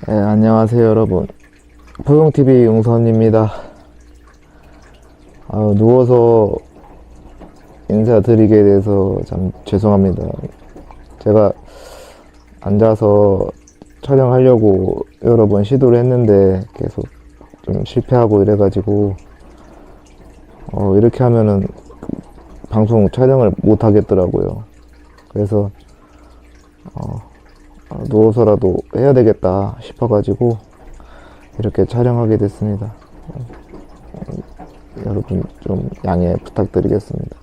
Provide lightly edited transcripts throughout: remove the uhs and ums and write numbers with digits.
네, 안녕하세요 여러분. 포용TV 용선입니다. 누워서 인사드리게 돼서 참 죄송합니다. 제가 앉아서 촬영하려고 여러 번 시도를 했는데 계속 좀 실패하고 이래가지고 이렇게 하면은 방송 촬영을 못 하겠더라고요. 그래서 누워서라도 해야 되겠다 싶어가지고 이렇게 촬영하게 됐습니다. 여러분 좀 양해 부탁드리겠습니다.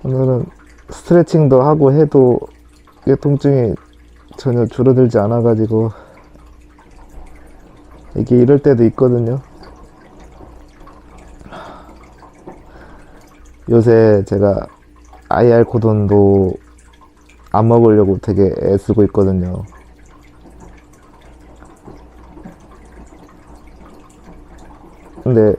오늘은 스트레칭도 하고 해도 이 통증이 전혀 줄어들지 않아가지고 이게 이럴 때도 있거든요. 요새 제가 IR 코돈도 안 먹으려고 되게 애쓰고 있거든요. 근데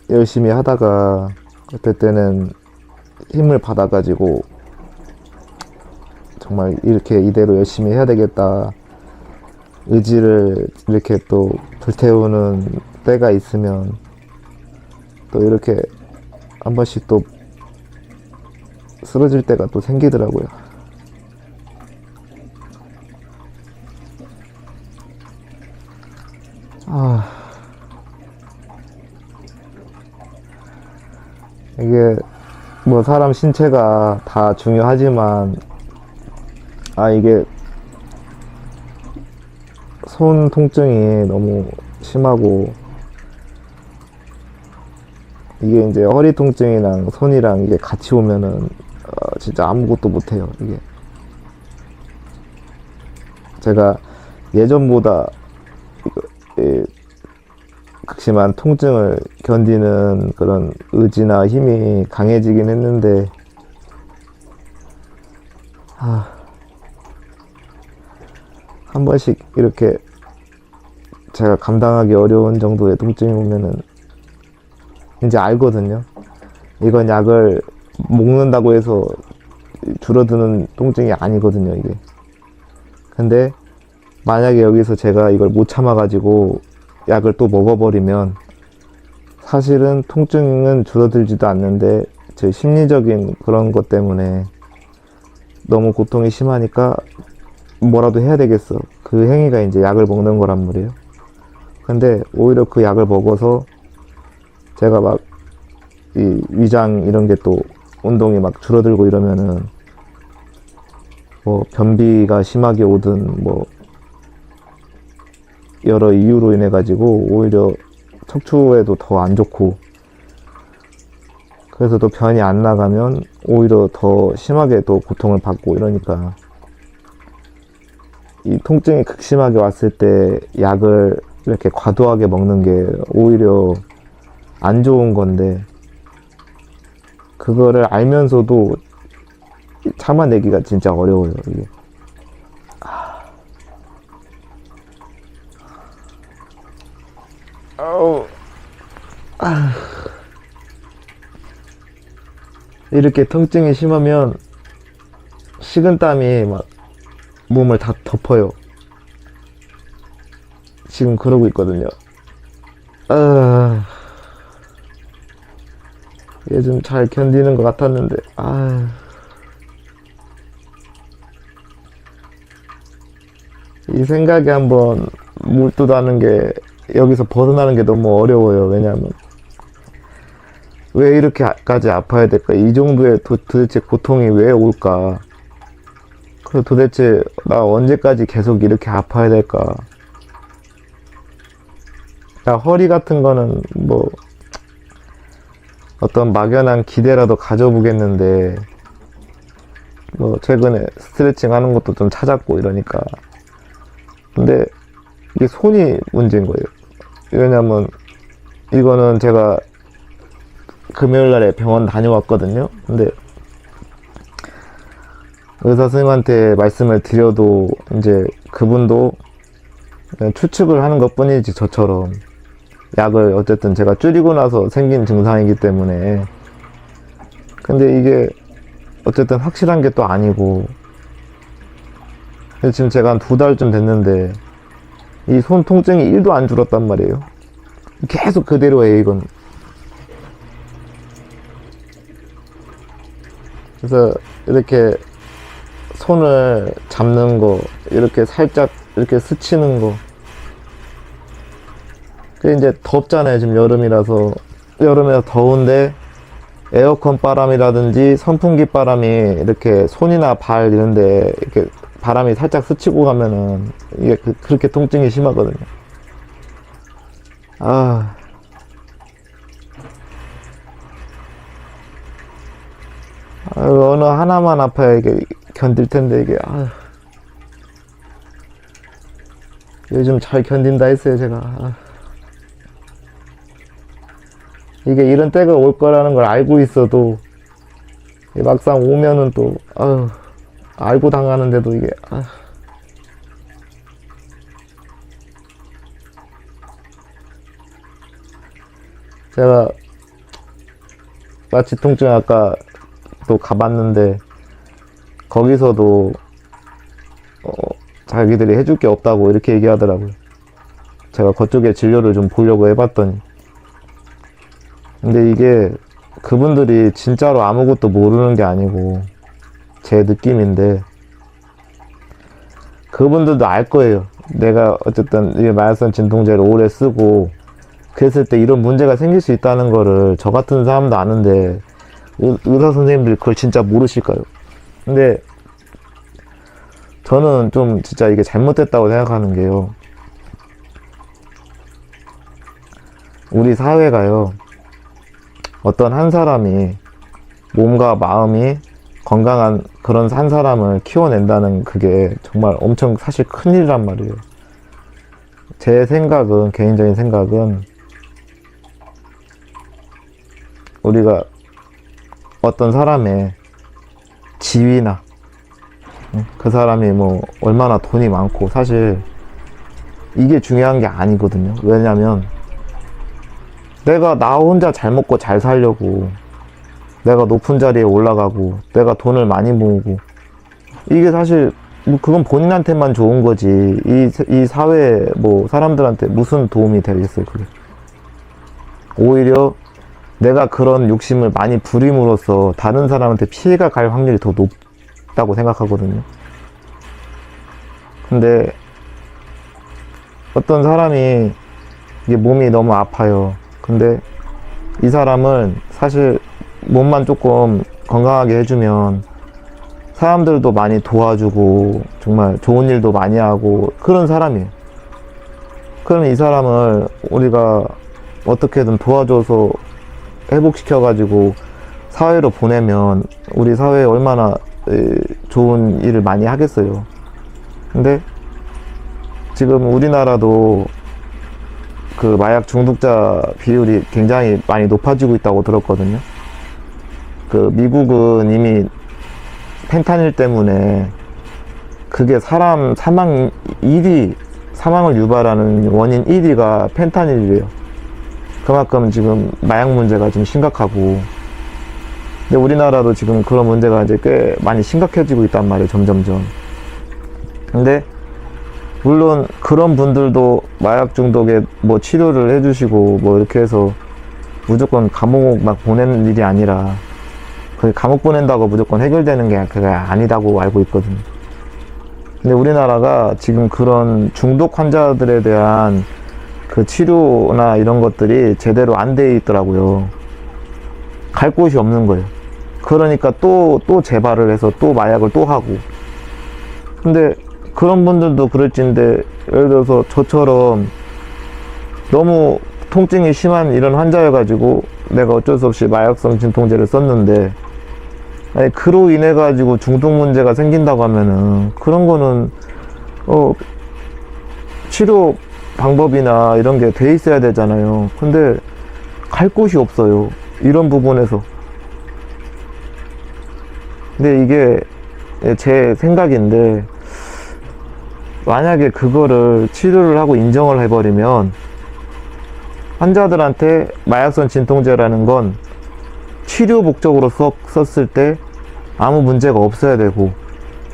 열심히 하다가 그때 때는 힘을 받아가지고 정말 이렇게 이대로 열심히 해야 되겠다 의지를 이렇게 또 불태우는 때가 있으면 또 이렇게 한 번씩 또 쓰러질 때가 또 생기더라고요. 이게 뭐 사람 신체가 다 중요하지만 이게 손 통증이 너무 심하고 이게 이제 허리 통증이랑 손이랑 이게 같이 오면은 진짜 아무것도 못해요. 이게 제가 예전보다 극심한 통증을 견디는 그런 의지나 힘이 강해지긴 했는데 한 번씩 이렇게 제가 감당하기 어려운 정도의 통증이 오면은 이제 알거든요. 이건 약을 먹는다고 해서 줄어드는 통증이 아니거든요, 이게. 근데 만약에 여기서 제가 이걸 못 참아가지고 약을 또 먹어버리면 사실은 통증은 줄어들지도 않는데 제 심리적인 그런 것 때문에 너무 고통이 심하니까 뭐라도 해야 되겠어. 그 행위가 이제 약을 먹는 거란 말이에요. 근데 오히려 그 약을 먹어서 제가 막 이 위장 이런 게 또 운동이 막 줄어들고 이러면은 뭐 변비가 심하게 오든 뭐 여러 이유로 인해 가지고 오히려 척추에도 더 안 좋고 그래서 또 변이 안 나가면 오히려 더 심하게 또 고통을 받고 이러니까 이 통증이 극심하게 왔을 때 약을 이렇게 과도하게 먹는 게 오히려 안 좋은 건데 그거를 알면서도 참아내기가 진짜 어려워요, 이게. 이렇게 통증이 심하면 식은땀이 막 몸을 다 덮어요. 지금 그러고 있거든요. 얘 좀 잘 견디는 것 같았는데 이 생각에 한번 몰두하는 게 여기서 벗어나는 게 너무 어려워요. 왜냐하면 왜 이렇게까지 아파야 될까? 이 정도의 도대체 고통이 왜 올까? 그리고 도대체 나 언제까지 계속 이렇게 아파야 될까? 허리 같은 거는 뭐 어떤 막연한 기대라도 가져보겠는데 뭐 최근에 스트레칭 하는 것도 좀 찾았고 이러니까 근데 이게 손이 문제인 거예요. 왜냐면 이거는 제가 금요일날에 병원 다녀왔거든요. 근데 의사 선생님한테 말씀을 드려도 이제 그분도 그냥 추측을 하는 것 뿐이지, 저처럼. 약을 어쨌든 제가 줄이고 나서 생긴 증상이기 때문에. 근데 이게 어쨌든 확실한 게 또 아니고. 지금 제가 한 2달쯤 됐는데 이 손 통증이 1도 안 줄었단 말이에요. 계속 그대로예요, 이건. 그래서 이렇게 손을 잡는 거, 이렇게 살짝 이렇게 스치는 거. 그게 이제 덥잖아요, 지금 여름이라서. 여름에서 더운데 에어컨 바람이라든지 선풍기 바람이 이렇게 손이나 발 이런데 이렇게 바람이 살짝 스치고 가면은 이게 그렇게 통증이 심하거든요. 아, 어느 하나만 아파야 이게 견딜 텐데 이게. 요즘 잘 견딘다 했어요, 제가. 이게 이런 때가 올 거라는 걸 알고 있어도 막상 오면은 또 알고 당하는데도 이게 제가 마취 통증 아까 또 가봤는데 거기서도 자기들이 해줄 게 없다고 이렇게 얘기하더라고요. 제가 그쪽에 진료를 좀 보려고 해봤더니, 근데 이게 그분들이 진짜로 아무것도 모르는 게 아니고 제 느낌인데, 그분들도 알 거예요. 내가 어쨌든 이 마약성 진통제를 오래 쓰고 그랬을 때 이런 문제가 생길 수 있다는 거를 저 같은 사람도 아는데 의사 선생님들이 그걸 진짜 모르실까요? 근데 저는 좀 진짜 이게 잘못됐다고 생각하는 게요, 우리 사회가요, 어떤 한 사람이 몸과 마음이 건강한 그런 한 사람을 키워낸다는 그게 정말 엄청 사실 큰일이란 말이에요. 제 생각은, 개인적인 생각은, 우리가 어떤 사람의 지위나 그 사람이 뭐 얼마나 돈이 많고, 사실 이게 중요한 게 아니거든요. 왜냐면 내가 나 혼자 잘 먹고 잘 살려고 내가 높은 자리에 올라가고 내가 돈을 많이 모으고, 이게 사실 뭐 그건 본인한테만 좋은 거지 이 사회에 뭐 사람들한테 무슨 도움이 되겠어요, 그게. 오히려 내가 그런 욕심을 많이 부림으로써 다른 사람한테 피해가 갈 확률이 더 높다고 생각하거든요. 근데 어떤 사람이 이게 몸이 너무 아파요. 근데 이 사람은 사실 몸만 조금 건강하게 해주면 사람들도 많이 도와주고 정말 좋은 일도 많이 하고 그런 사람이에요. 그럼 이 사람을 우리가 어떻게든 도와줘서 회복시켜가지고 사회로 보내면 우리 사회에 얼마나 좋은 일을 많이 하겠어요. 근데 지금 우리나라도 그 마약 중독자 비율이 굉장히 많이 높아지고 있다고 들었거든요. 그 미국은 이미 펜타닐 때문에 그게 사람 사망 1위, 사망을 유발하는 원인 1위가 펜타닐이래요. 그만큼 지금 마약 문제가 좀 심각하고, 근데 우리나라도 지금 그런 문제가 이제 꽤 많이 심각해지고 있단 말이에요, 점점점. 근데 물론 그런 분들도 마약 중독에 뭐 치료를 해주시고 뭐 이렇게 해서 무조건 감옥 막 보내는 일이 아니라, 그 감옥 보낸다고 무조건 해결되는 게 그게 아니다고 알고 있거든요. 근데 우리나라가 지금 그런 중독 환자들에 대한 그 치료나 이런 것들이 제대로 안 돼 있더라고요. 갈 곳이 없는 거예요. 그러니까 또 재발을 해서 또 마약을 또 하고. 근데 그런 분들도 그럴진데, 예를 들어서 저처럼 너무 통증이 심한 이런 환자여가지고 내가 어쩔 수 없이 마약성 진통제를 썼는데, 아니 그로 인해 가지고 중독 문제가 생긴다고 하면은 그런 거는 치료 방법이나 이런 게 돼 있어야 되잖아요. 근데 갈 곳이 없어요, 이런 부분에서. 근데 이게 제 생각인데, 만약에 그거를 치료를 하고 인정을 해버리면 환자들한테 마약성 진통제라는 건 치료 목적으로 썼을 때 아무 문제가 없어야 되고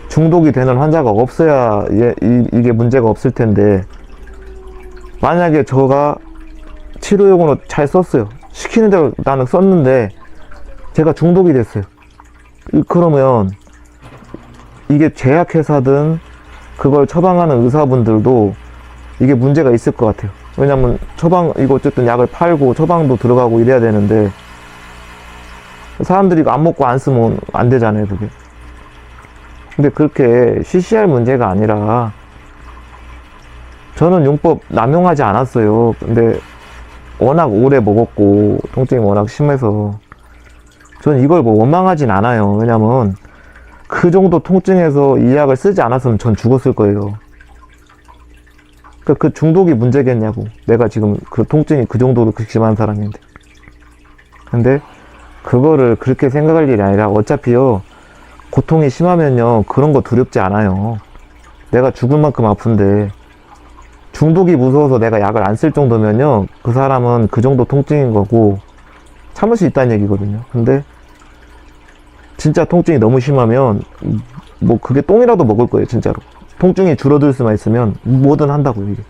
중독이 되는 환자가 없어야 이게 문제가 없을 텐데, 만약에 저가 치료용으로 잘 썼어요. 시키는 대로 나는 썼는데 제가 중독이 됐어요. 그러면 이게 제약회사든 그걸 처방하는 의사분들도 이게 문제가 있을 것 같아요. 왜냐면 이거 어쨌든 약을 팔고 처방도 들어가고 이래야 되는데 사람들이 이거 안 먹고 안 쓰면 안 되잖아요, 그게. 근데 그렇게 시시할 문제가 아니라, 저는 용법 남용하지 않았어요. 근데 워낙 오래 먹었고 통증이 워낙 심해서 저는 이걸 뭐 원망하진 않아요. 왜냐면 그 정도 통증에서 이 약을 쓰지 않았으면 전 죽었을 거예요. 그러니까 그 중독이 문제겠냐고. 내가 지금 그 통증이 그 정도로 극심한 사람인데. 근데 그거를 그렇게 생각할 일이 아니라, 어차피요 고통이 심하면요 그런 거 두렵지 않아요. 내가 죽을 만큼 아픈데 중독이 무서워서 내가 약을 안 쓸 정도면요 그 사람은 그 정도 통증인 거고 참을 수 있다는 얘기거든요. 근데 진짜 통증이 너무 심하면 뭐 그게 똥이라도 먹을 거예요, 진짜로. 통증이 줄어들 수만 있으면 뭐든 한다고요, 이게.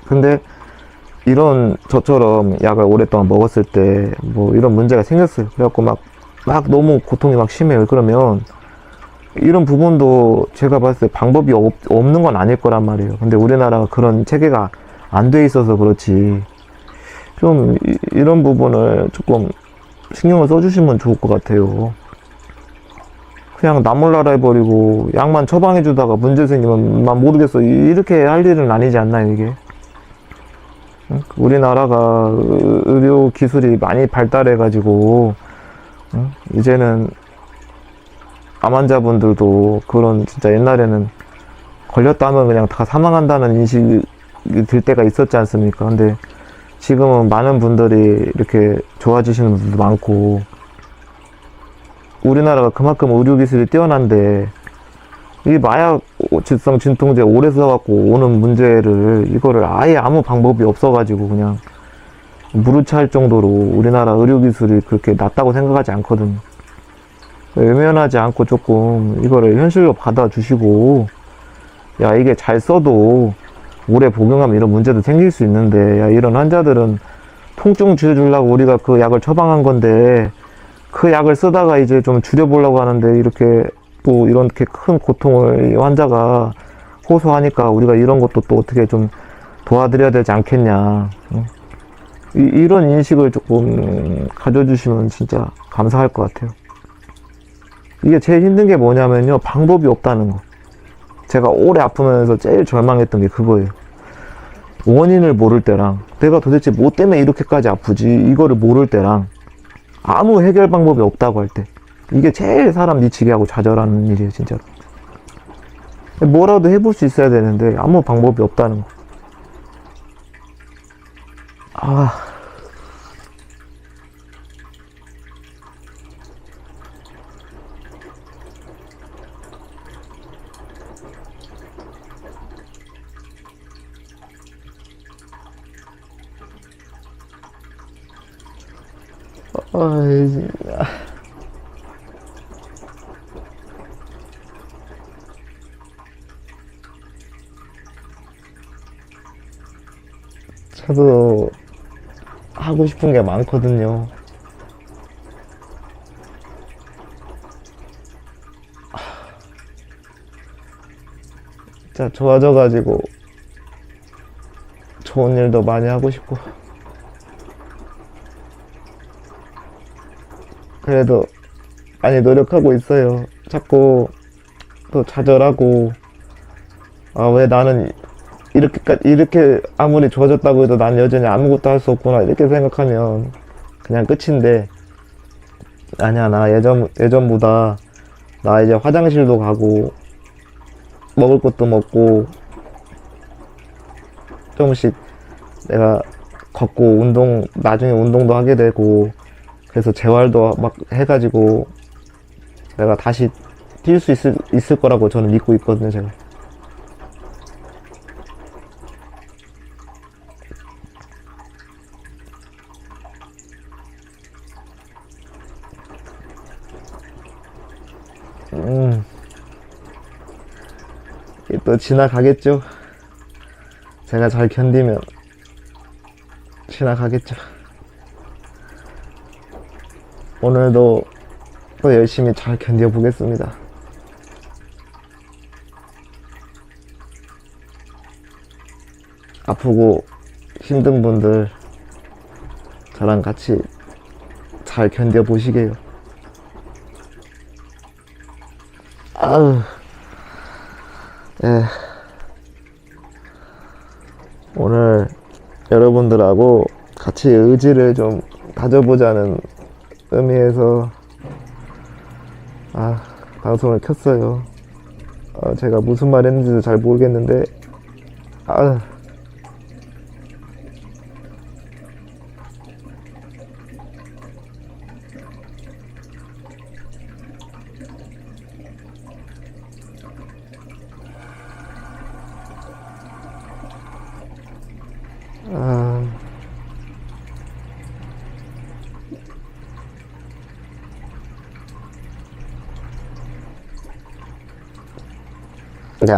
근데 이런 저처럼 약을 오랫동안 먹었을 때 뭐 이런 문제가 생겼어요. 그래갖고 막 너무 고통이 막 심해요. 그러면 이런 부분도 제가 봤을 때 방법이 없는 건 아닐 거란 말이에요. 근데 우리나라가 그런 체계가 안 돼 있어서 그렇지, 좀 이런 부분을 조금 신경을 써주시면 좋을 것 같아요. 그냥 나 몰라라 해버리고 약만 처방해주다가 문제 생기면 난 모르겠어 이렇게 할 일은 아니지 않나요, 이게? 우리나라가 의료 기술이 많이 발달해가지고 이제는 암 환자분들도 그런, 진짜 옛날에는 걸렸다면 그냥 다 사망한다는 인식이 들 때가 있었지 않습니까? 근데 지금은 많은 분들이 이렇게 좋아지시는 분들도 많고, 우리나라가 그만큼 의료기술이 뛰어난데 이 마약성 진통제 오래 써갖고 오는 문제를, 이거를 아예 아무 방법이 없어가지고 그냥 무르차할 정도로 우리나라 의료기술이 그렇게 낮다고 생각하지 않거든요. 외면하지 않고 조금 이거를 현실로 받아주시고, 야 이게 잘 써도 오래 복용하면 이런 문제도 생길 수 있는데, 야 이런 환자들은 통증 줄여주려고 우리가 그 약을 처방한 건데 그 약을 쓰다가 이제 좀 줄여보려고 하는데 이렇게 또 이렇게 큰 고통을 이 환자가 호소하니까 우리가 이런 것도 또 어떻게 좀 도와드려야 되지 않겠냐. 이런 인식을 조금 가져주시면 진짜 감사할 것 같아요. 이게 제일 힘든 게 뭐냐면요, 방법이 없다는 거. 제가 오래 아프면서 제일 절망했던 게 그거예요. 원인을 모를 때랑 내가 도대체 뭐 때문에 이렇게까지 아프지 이거를 모를 때랑 아무 해결 방법이 없다고 할 때, 이게 제일 사람 미치게 하고 좌절하는 일이에요, 진짜로. 뭐라도 해볼 수 있어야 되는데 아무 방법이 없다는 거. 진짜. 저도 하고 싶은 게 많거든요. 진짜 좋아져가지고 좋은 일도 많이 하고 싶고, 그래도 많이 노력하고 있어요. 자꾸 또 좌절하고, 왜 나는 이렇게 아무리 좋아졌다고 해도 난 여전히 아무것도 할 수 없구나 이렇게 생각하면 그냥 끝인데, 아니야, 나 예전보다 나 이제 화장실도 가고 먹을 것도 먹고 조금씩 내가 걷고 나중에 운동도 하게 되고, 그래서 재활도 막 해가지고 내가 다시 뛸 수 있을 거라고 저는 믿고 있거든요, 제가. 또 지나가겠죠. 제가 잘 견디면 지나가겠죠. 오늘도 또 열심히 잘 견뎌보겠습니다. 아프고 힘든 분들 저랑 같이 잘 견뎌보시게요. 아우, 예. 오늘 여러분들하고 같이 의지를 좀 다져보자는 의미에서 방송을 켰어요. 제가 무슨 말 했는지도 잘 모르겠는데 아,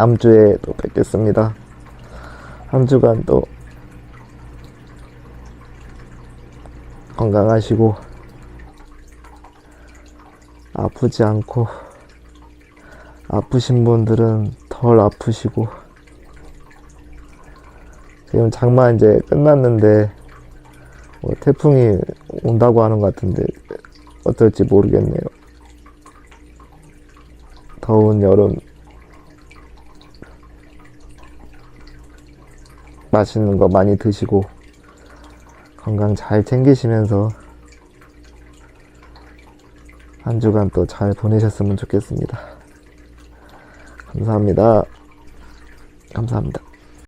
다음 주에 또 뵙겠습니다. 한 주간 또 건강하시고 아프지 않고, 아프신 분들은 덜 아프시고, 지금 장마 이제 끝났는데 뭐 태풍이 온다고 하는 것 같은데 어떨지 모르겠네요. 더운 여름 맛있는 거 많이 드시고 건강 잘 챙기시면서 한 주간 또 잘 보내셨으면 좋겠습니다. 감사합니다. 감사합니다.